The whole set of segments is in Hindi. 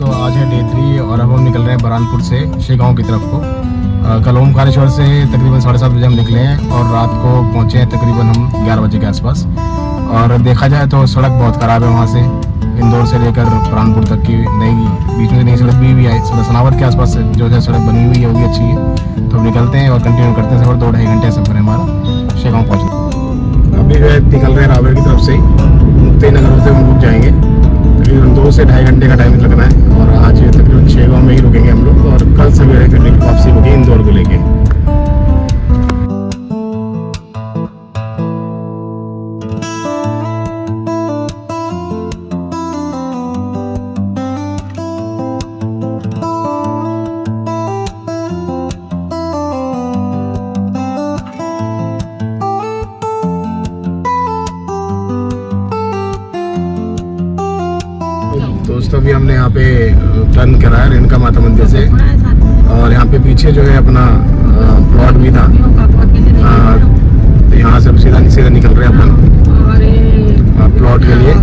दोस्तों, आज है डे 3 और अब हम निकल रहे हैं बरहानपुर से शेगांव की तरफ को। कल ओमकारेश्वर से तकरीबन 7:30 बजे हम निकले हैं और रात को पहुंचे हैं तकरीबन हम 11 बजे के आसपास। और देखा जाए तो सड़क बहुत ख़राब है, वहाँ से इंदौर से लेकर बरहानपुर तक की बीच में नई सड़क भी आई। सनावद के आसपास जो है सड़क बनी हुई है वो भी अच्छी है। तो हम निकलते हैं और कंटिन्यू करते हैं सफ़र। 2-2.5 घंटे सफ़र है हमारा शेगांव पहुँचना। अभी निकल रहे हैं रावेर की तरफ से, मुक्ति नगर होते हम रुक जाएंगे। तकरीबन 2 से 2.5 घंटे का टाइम लगना है और आज तकरीबन शेगांव में ही रुकेंगे हम लोग और कल सवेरे करने की वापसी होगी इंदौर को लेके। दोस्तों, अभी हमने यहाँ पे टर्न करा है रेणुका माता मंदिर से और यहाँ पे पीछे जो है अपना प्लॉट भी था। तो यहाँ से सीधा निकल रहे हैं अपन प्लॉट के लिए।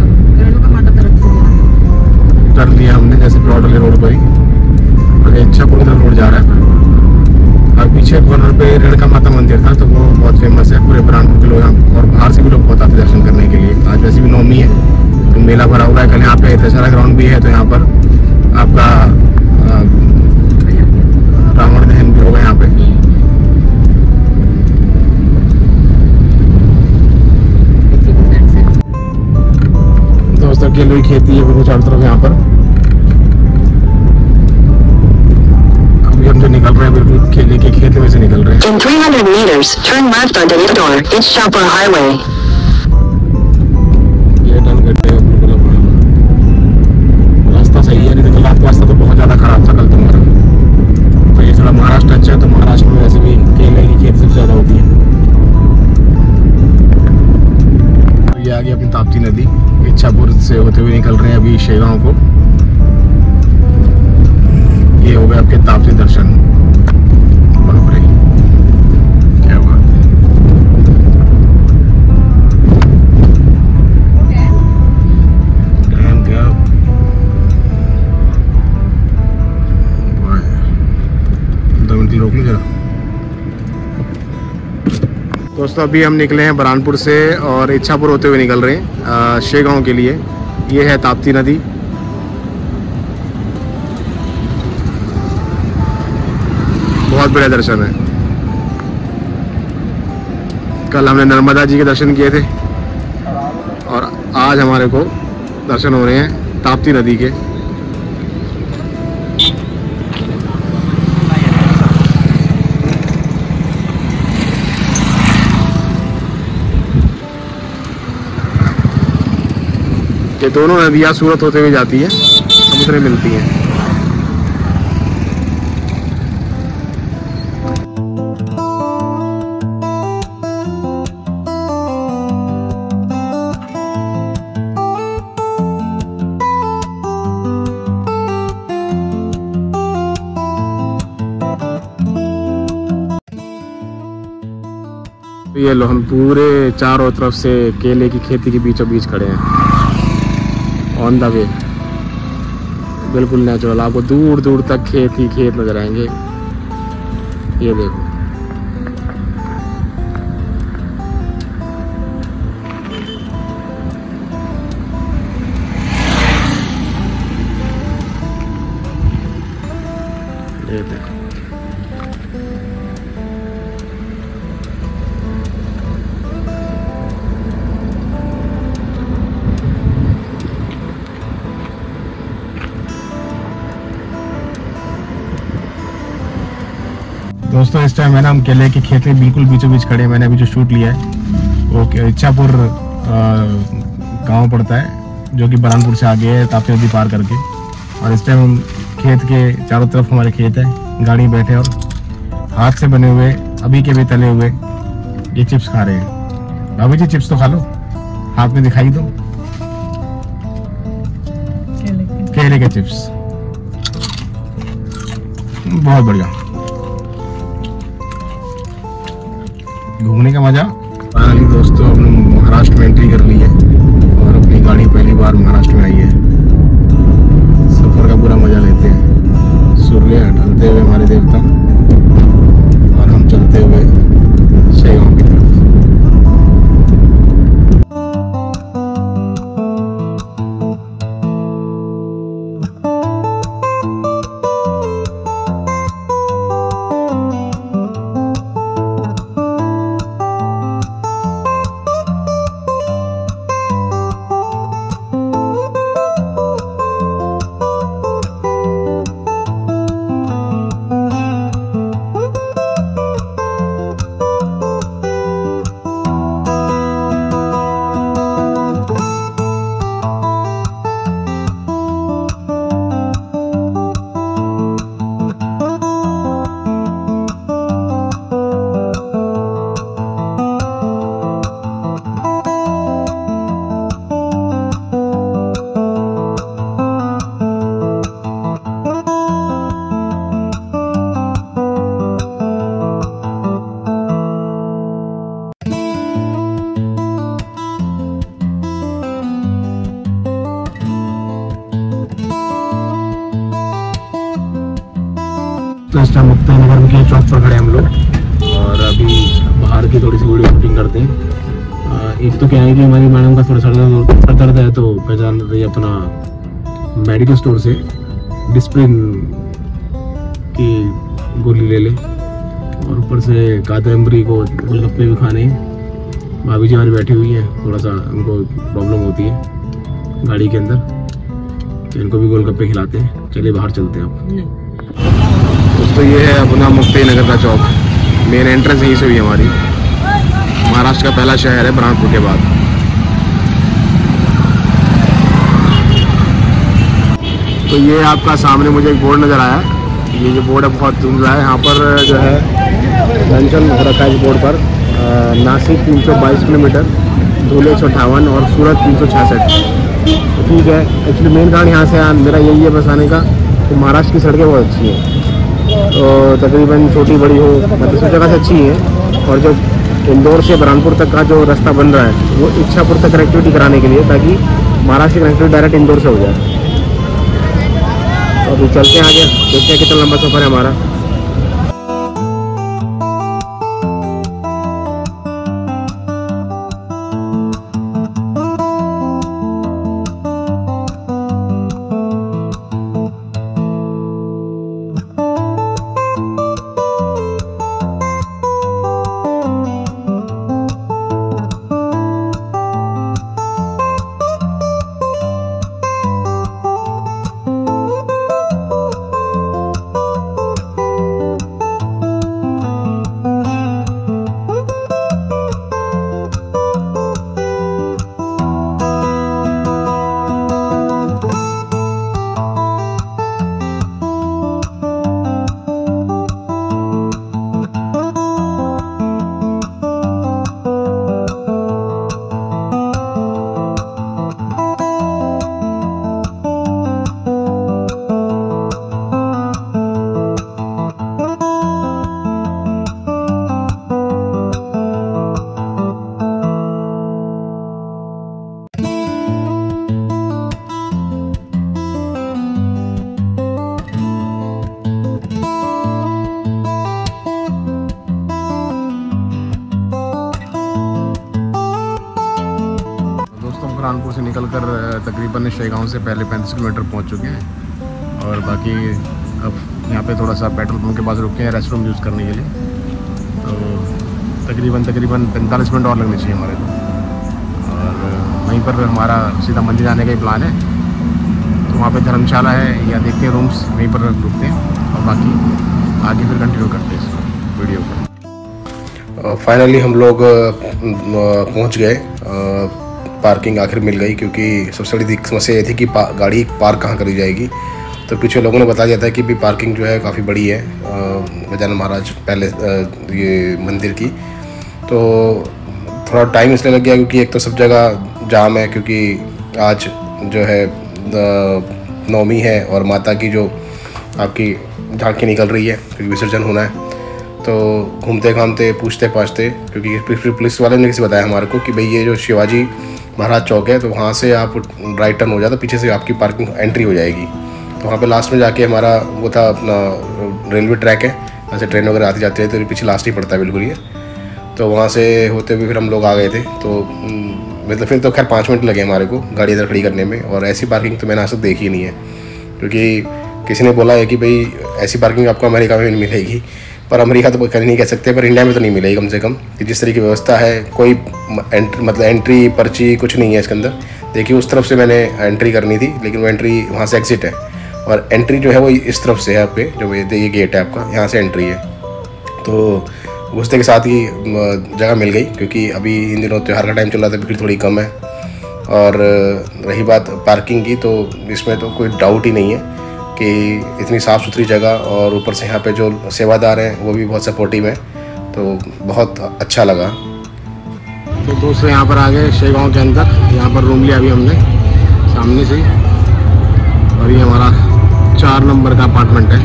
टर्न लिया हमने जैसे प्लॉट वाले रोड पर ही और इच्छापुर की तरफ रोड जा रहा है। और पीछे कॉर्नर पे रेणुका माता मंदिर था, तो वो बहुत फेमस है। पूरे बरहानपुर के लोग और बाहर से भी लोग बहुत आते दर्शन करने के लिए। आज वैसे भी नवमी है तो मेला भरा हुआ है। कल यहाँ पे दशहरा ग्राउंड भी है, तो यहाँ पर आपका रावण दहन भी होगा यहाँ पे। दोस्तों, केले की खेती है बिल्कुल चारों तरफ यहाँ पर। अभी हम जो निकल रहे हैं बिल्कुल केले के खेत में से निकल रहे हैं। In 300 meters, turn left onto Indore, Ichhapur Highway. रास्ता सही है, नहीं तो कल रास्ता तो बहुत ज़्यादा खराब था कल तुम्हारा। तो ये थोड़ा महाराष्ट्र अच्छा है, तो महाराष्ट्र में वैसे भी केले की खेती सबसे ज़्यादा होती है। तो ये आ गई अपनी ताप्ती नदी। इच्छापुर से होते हुए निकल रहे हैं अभी शेगांव को। ये हो गए आपके ताप्ती दर्शन। बाप रे, क्या बात है। रोक लो जरा। दोस्तों, अभी हम निकले हैं बरहानपुर से और इच्छापुर होते हुए निकल रहे हैं शेगांव के लिए। ये है ताप्ती नदी। बहुत बड़े दर्शन है। कल हमने नर्मदा जी के दर्शन किए थे और आज हमारे को दर्शन हो रहे हैं ताप्ती नदी के। ये दोनों नदियाँ सूरत होते हुए जाती है, समुद्र में मिलती हैं। ये लो, हम पूरे चारों तरफ से केले की खेती के बीचों बीच खड़े हैं। ऑन द वे, बिल्कुल नेचुरल। आपको दूर दूर तक खेत ही खेत नजर आएंगे। ये देखो, ये देखो। दोस्तों, इस टाइम है ना हम केले के खेत में बिल्कुल बीचों बीच खड़े हैं। मैंने अभी जो शूट लिया है वो इच्छापुर गांव पड़ता है, जो कि बरहानपुर से आगे है ताप्ती नदी पार करके। और इस टाइम हम खेत के चारों तरफ हमारे खेत है, गाड़ी बैठे और हाथ से बने हुए अभी के भी तले हुए ये चिप्स खा रहे हैं। अभी जी चिप्स तो खा लो, हाथ में दिखाई दो। केले के चिप्स बहुत बढ़िया। घूमने का मजा। फाइनली दोस्तों, हमने महाराष्ट्र में एंट्री कर ली है और अपनी गाड़ी पहली बार महाराष्ट्र में आई है। सफर का पूरा मजा करते हुए हमारे देवता, और हम चलते हुए शेगांव की तरफ। तो इस टाइम मुक्ता नगर के चौक पर खड़े हम लोग, और अभी बाहर की थोड़ी सी वीडियो शूटिंग करते हैं। एक तो क्या है कि हमारी मैडम का थोड़ा सर दर्द है, तो पहचान रही अपना मेडिकल स्टोर से डिस्प्रिन की गोली ले ले, और ऊपर से कादम्बरी को गोलगप्पे भी खाने हैं। भाभी जी हमारी बैठी हुई है, थोड़ा सा उनको प्रॉब्लम होती है गाड़ी के अंदर, तो इनको भी गोलगप्पे खिलाते हैं। चलिए बाहर चलते हैं अब। दोस्तों ये है अपना मुक्ति नगर का चौक, मेन एंट्रेंस यहीं से हुई हमारी। महाराष्ट्र का पहला शहर है बुरहानपुर के बाद। तो ये आपका सामने मुझे एक बोर्ड नज़र आया, ये जो बोर्ड है बहुत धुंधला है। यहाँ पर जो है मेंशन हो रखा है इस बोर्ड पर नासिक 322 किलोमीटर, धुले 158 और सूरत 366। तो ठीक है, एक्चुअली मेन कारण यहाँ से मेरा यही है बस आने का, तो महाराष्ट्र की सड़कें बहुत अच्छी हैं, तो तकरीबन छोटी बड़ी हो मतलब सब जगह से अच्छी है। और जो इंदौर से बुरहानपुर तक का जो रास्ता बन रहा है वो इच्छापुर तक कनेक्टिविटी कराने के लिए, ताकि महाराष्ट्र की कनेक्टिविटी डायरेक्ट इंदौर से हो जाए। तो अभी चलते हैं आगे, देखते हैं कितना लंबा सफ़र है हमारा। बुरहानपुर से निकलकर तकरीबन शेगांव से पहले 35 किलोमीटर पहुंच चुके हैं, और बाकी अब यहाँ पे थोड़ा सा पेट्रोल पंप के पास रुके हैं रेस्टरूम यूज़ करने के लिए। तो तकरीबन 45 मिनट और लगने चाहिए हमारे को, और वहीं पर हमारा सीधा मंदिर जाने का ही प्लान है। तो वहाँ पे धर्मशाला है, या देखते हैं रूम्स, वहीं पर रुकते हैं, और बाकी आगे फिर कंटिन्यू करते हैं इस वीडियो को। फाइनली हम लोग पहुँच गए, पार्किंग आखिर मिल गई, क्योंकि सबसे बड़ी समस्या ये थी कि गाड़ी पार्क कहाँ करी जाएगी। तो पीछे लोगों ने बता दिया था कि भी पार्किंग जो है काफ़ी बड़ी है गजानन महाराज पहले ये मंदिर की। तो थोड़ा टाइम इसलिए लग गया क्योंकि एक तो सब जगह जाम है, क्योंकि आज जो है नवमी है और माता की जो आपकी झांकी निकल रही है, क्योंकि विसर्जन होना है। तो घूमते घामते पूछते पाछते, क्योंकि पुलिस वाले ने किसी बताया हमारे को कि भाई ये जो शिवाजी महाराज चौक है, तो वहाँ से आप राइट टर्न हो जाता, पीछे से आपकी पार्किंग एंट्री हो जाएगी। तो वहाँ पे लास्ट में जाके हमारा वो था अपना रेलवे ट्रैक है, वहाँ से ट्रेन वगैरह आती जाती है, तो पीछे लास्ट ही पड़ता है बिल्कुल ये। तो वहाँ से होते हुए फिर हम लोग आ गए थे। तो मतलब फिर तो खैर 5 मिनट लगे हमारे को गाड़ी इधर खड़ी करने में। और ऐसी पार्किंग तो मैंने आज तक देखी ही नहीं है, क्योंकि किसी ने बोला है कि भाई ऐसी पार्किंग आपको अमेरिका में मिलेगी, पर अमेरिका तो कहीं नहीं कह सकते, पर इंडिया में तो नहीं मिलेगी कम से कम। कि जिस तरह की व्यवस्था है, कोई एंट्री पर्ची कुछ नहीं है इसके अंदर। देखिए उस तरफ से मैंने एंट्री करनी थी, लेकिन वो एंट्री वहाँ से एग्जिट है, और एंट्री जो है वो इस तरफ से है। आप पे जो ये गेट है आपका, यहाँ से एंट्री है। तो घुसते के साथ ही जगह मिल गई, क्योंकि अभी इन दिनों त्यौहार का टाइम चल रहा था, भीड़ थोड़ी कम है। और रही बात पार्किंग की, तो इसमें तो कोई डाउट ही नहीं है कि इतनी साफ़ सुथरी जगह, और ऊपर से यहाँ पे जो सेवादार हैं वो भी बहुत सपोर्टिव हैं, तो बहुत अच्छा लगा। तो दोस्तों यहाँ पर आ गए शेगांव के अंदर, यहाँ पर रूम लिया अभी हमने सामने से, और ये हमारा 4 नंबर का अपार्टमेंट है,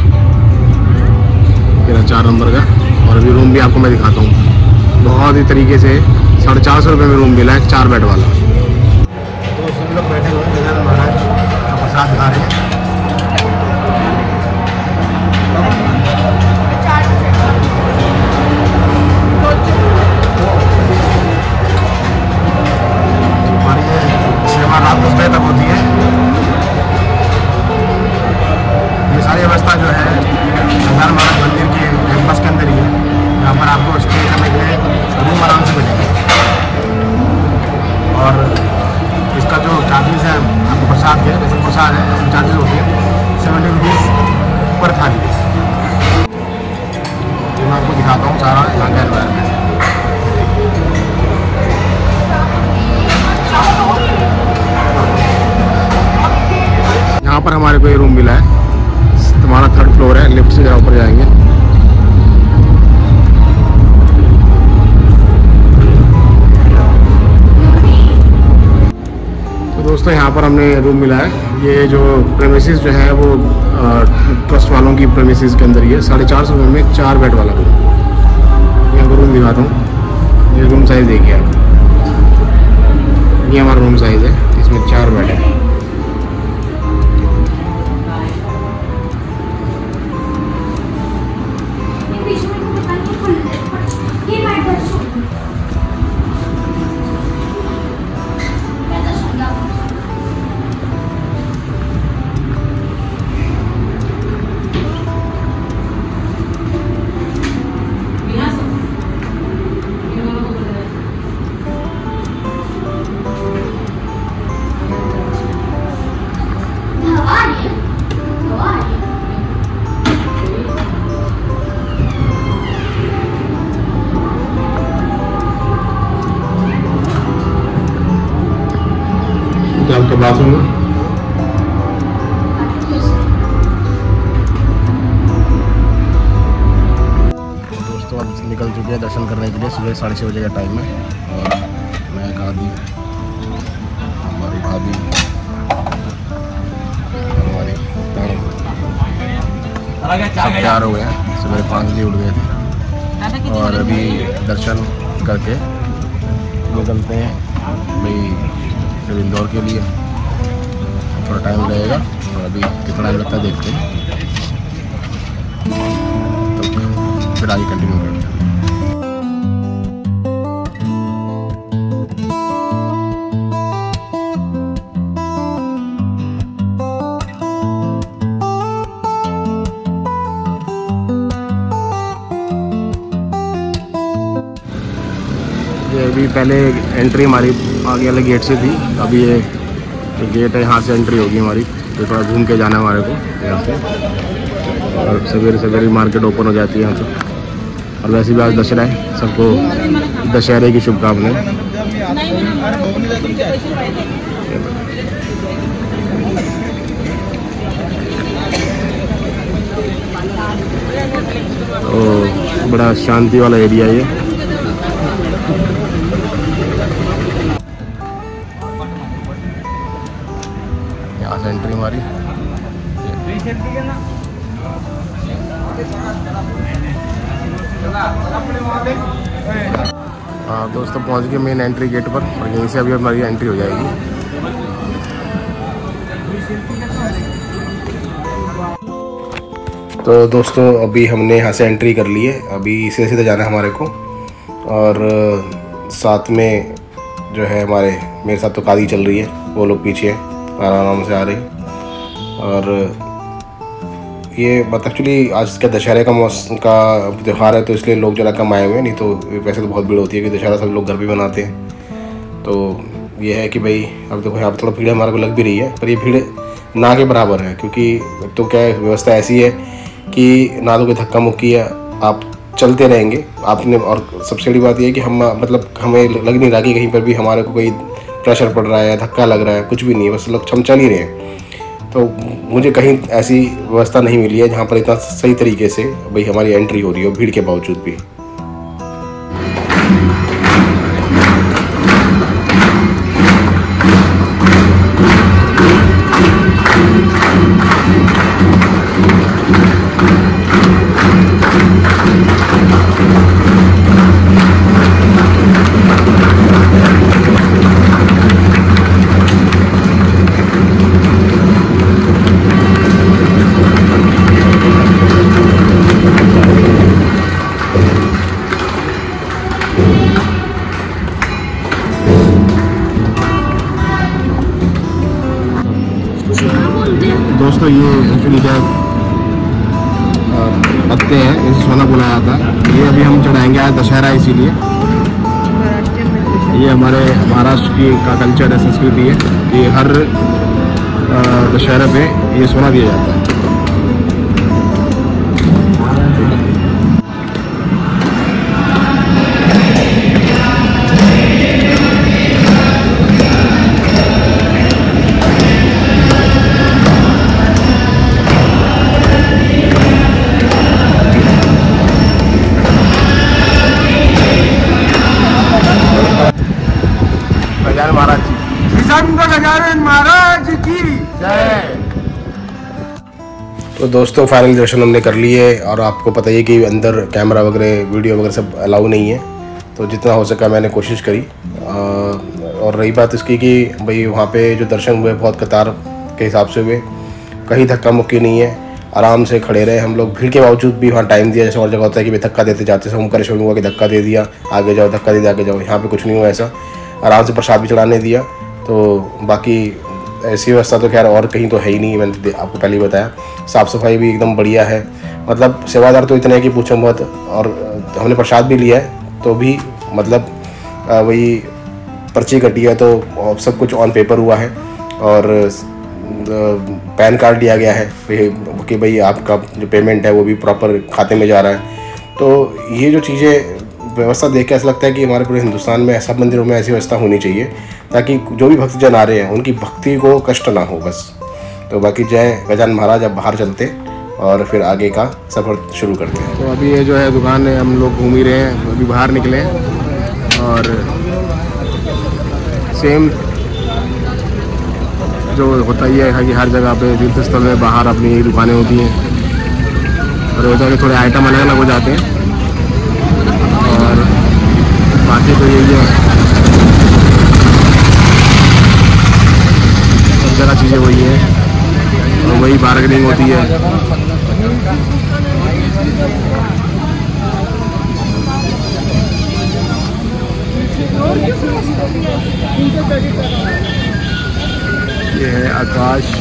मेरा 4 नंबर का। और अभी रूम भी आपको मैं दिखाता हूँ। बहुत ही तरीके से 450 रुपये में रूम मिला है, 4 बेड वाला। तो सभी लोग बैठे हुए हैं, महाराज का प्रसाद खा रहे हैं। हमारी सेवा रात 10 बजे तक होती है। ये सारी व्यवस्था जो है सरदार महाराज मंदिर के कैंपस के अंदर ही है। यहाँ पर आपको स्टे करने के लिए रूम आराम से मिलेंगे, और इसका जो चार्जेस है आपको प्रसाद के, जैसे प्रसाद है उसमें चार्जेस होते हैं 70 रुपीज़ पर थाली। तो मैं आपको दिखाता हूँ सारा यहाँ का एनवायरमेंट। यहाँ पर हमारे को ये रूम मिला है, हमारा 3rd फ्लोर है, लिफ्ट से ऊपर जाएंगे। तो दोस्तों यहाँ पर हमने रूम मिला है। ये जो प्रेमिसेस जो है वो ट्रस्ट वालों की प्रेमिसेस के अंदर ही है। 450 रुपये में 4 बेड वाला रूम। मैं आपको रूम दिखाता हूँ। ये रूम साइज़ देखिए आप, ये हमारा रूम साइज़ है, इसमें 4 बेड है। आपका बाथरूम है। दोस्तों अब निकल चुके हैं दर्शन करने के लिए। सुबह 6:30 बजे का टाइम है, और मैं गादी, हमारी भाभी, हमारी सब तैयार हो गए हैं। सुबह 5 बजे उठ गए थे, और अभी दर्शन करके निकलते हैं भाई फिर इंदौर के लिए। थोड़ा टाइम लगेगा, और अभी कितना टाइम लगता है देखते हैं, तो फिर आगे कंटिन्यू करते हैं। ये अभी पहले एंट्री हमारी आगे वाले गेट से थी, अभी ये गेट है, यहाँ से एंट्री होगी हमारी। तो थोड़ा घूम के जाना है हमारे को यहाँ से, और सवेरे सवेरे मार्केट ओपन हो जाती है यहाँ से। और वैसे भी आज दशहरा है, सबको दशहरे की शुभकामनाएं। तो बड़ा शांति वाला एरिया है ये। यहाँ से एंट्री हमारी। हाँ दोस्तों, पहुँच गए मेन एंट्री गेट पर, और यहीं से अभी हमारी एंट्री हो जाएगी। तो दोस्तों अभी हमने यहाँ से एंट्री कर ली है, अभी सीधे सीधे जाना है हमारे को। और साथ में जो है मेरे साथ तो कादी चल रही है, वो लोग पीछे आराम से आ रही। और ये एक्चुअली आज क्या दशहरे का मौसम का त्यौहार है, तो इसलिए लोग ज़रा कम आए हुए हैं, नहीं तो वैसे तो बहुत भीड़ होती है कि दशहरा सब लोग घर भी बनाते हैं। तो ये है कि भाई अब देखो यहाँ पर थोड़ा भीड़ हमारे को लग भी रही है, पर ये भीड़ ना के बराबर है, क्योंकि तो क्या व्यवस्था ऐसी है कि ना तो कोई धक्का मुक्की है, आप चलते रहेंगे आपने। और सबसे बड़ी बात यह है कि हमें लग नहीं रहा कि कहीं पर भी हमारे को कोई प्रेशर पड़ रहा है, धक्का लग रहा है, कुछ भी नहीं है, बस लोग हम चल ही रहे हैं। तो मुझे कहीं ऐसी व्यवस्था नहीं मिली है जहाँ पर इतना सही तरीके से भाई हमारी एंट्री हो रही हो भीड़ के बावजूद भी। दोस्तों ये एक्चुअली क्या पत्ते हैं, इसे सोना बोला जाता है। ये अभी हम चढ़ाएंगे, आज दशहरा है इसीलिए। ये हमारे महाराष्ट्र की का कल्चर है, संस्कृति है कि हर दशहरा पे ये सोना दिया जाता है। महाराज की जय। तो दोस्तों फाइनल दर्शन हमने कर लिए, और आपको पता ही है कि अंदर कैमरा वगैरह वीडियो वगैरह सब अलाउ नहीं है, तो जितना हो सका मैंने कोशिश करी। और रही बात इसकी कि भाई वहाँ पे जो दर्शन हुए बहुत कतार के हिसाब से हुए, कहीं धक्का मुक्की नहीं है, आराम से खड़े रहे हम लोग। भीड़ के बावजूद भी वहाँ टाइम दिया, जैसे और जगह होता है कि भाई धक्का देते जाते से ओमकारेश्वर में हुआ कि धक्का दे दिया, आगे जाओ, धक्का दे दिया आगे जाओ। यहाँ पे कुछ नहीं हुआ ऐसा, आराम से प्रसाद भी चढ़ाने दिया। तो बाकी ऐसी व्यवस्था तो खैर और कहीं तो है ही नहीं, मैंने आपको पहले ही बताया। साफ़ सफाई भी एकदम बढ़िया है, मतलब सेवादार तो इतने हैं कि पूछो मत। और हमने प्रसाद भी लिया है, तो भी मतलब वही पर्ची कटी है, तो सब कुछ ऑन पेपर हुआ है। और पैन कार्ड लिया गया है कि भाई आपका जो पेमेंट है वो भी प्रॉपर खाते में जा रहा है। तो ये जो चीज़ें व्यवस्था देख के ऐसा लगता है कि हमारे पूरे हिंदुस्तान में सब मंदिरों में ऐसी व्यवस्था होनी चाहिए, ताकि जो भी भक्तजन आ रहे हैं उनकी भक्ति को कष्ट ना हो बस। तो बाकी जय गजानन महाराज। अब बाहर चलते और फिर आगे का सफ़र शुरू करते हैं। तो अभी ये जो है दुकान है, हम लोग घूम ही रहे हैं, अभी बाहर निकले हैं। और सेम जो होता ही है कि हर जगह पे तीर्थ स्थल में बाहर अपनी यही दुकानें होती हैं, और होता है कि थोड़े आइटम अलग अलग हो जाते हैं। और बाकी तो यही है, सब जगह चीज़ें वही है और वही बार्गेनिंग होती है। ये है आकाश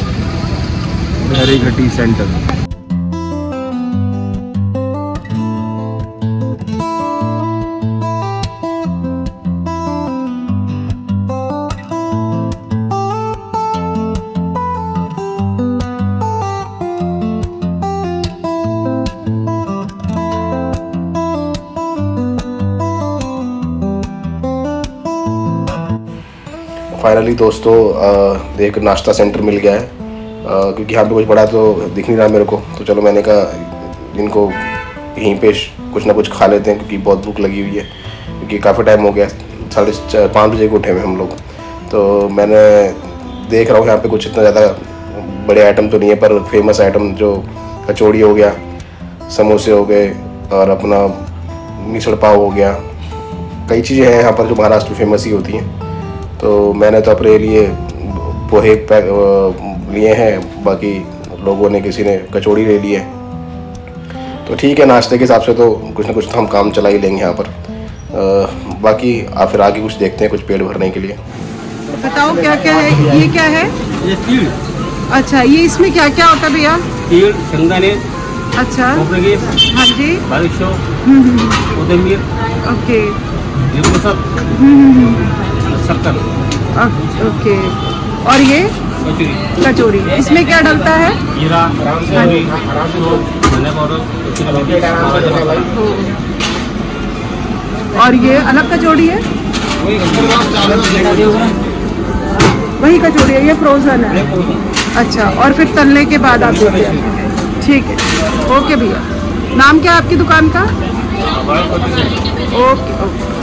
हरी घटी सेंटर। फाइनली दोस्तों एक नाश्ता सेंटर मिल गया है, क्योंकि यहाँ पे कुछ बड़ा तो दिख नहीं रहा मेरे को। तो चलो मैंने कहा इनको यहीं पे कुछ ना कुछ खा लेते हैं, क्योंकि बहुत भूख लगी हुई है, क्योंकि काफ़ी टाइम हो गया, 4:30-5 बजे को उठे हुए हम लोग। तो मैंने देख रहा हूँ यहाँ पे कुछ इतना ज़्यादा बड़े आइटम तो नहीं है, पर फेमस आइटम जो कचौड़ी हो गया, समोसे हो गए, और अपना मिसल पाव हो गया, कई चीज़ें हैं यहाँ पर जो महाराष्ट्र में फेमस ही होती हैं। तो मैंने तो अपने लिए पोहे लिए हैं, बाकी लोगों ने किसी ने कचौड़ी ले ली है। तो ठीक है, नाश्ते के हिसाब से तो कुछ ना कुछ तो हम काम चला ही लेंगे यहाँ पर। बाकी आप फिर आगे कुछ देखते हैं, कुछ पेट भरने के लिए। बताओ क्या क्या है, ये क्या है? ये तिल। अच्छा, ये इसमें क्या क्या होता है भैया? तिल, शेंगदाणे, अच्छा, खोबरे, हाँ जी, बारीक शेव, कोथिंबीर, ओके, लिंबू सब, शक्कर, ओके। और ये कचौरी, कचौरी, इसमें क्या डलता है? जीरा, धनिया पाउडर, और ये अलग कचौड़ी है? वही कचौड़ी है, ये फ्रोजन है। अच्छा, और फिर तलने के बाद आप देते हैं। ठीक है, ओके भैया। नाम क्या है आपकी दुकान का? Okay okay.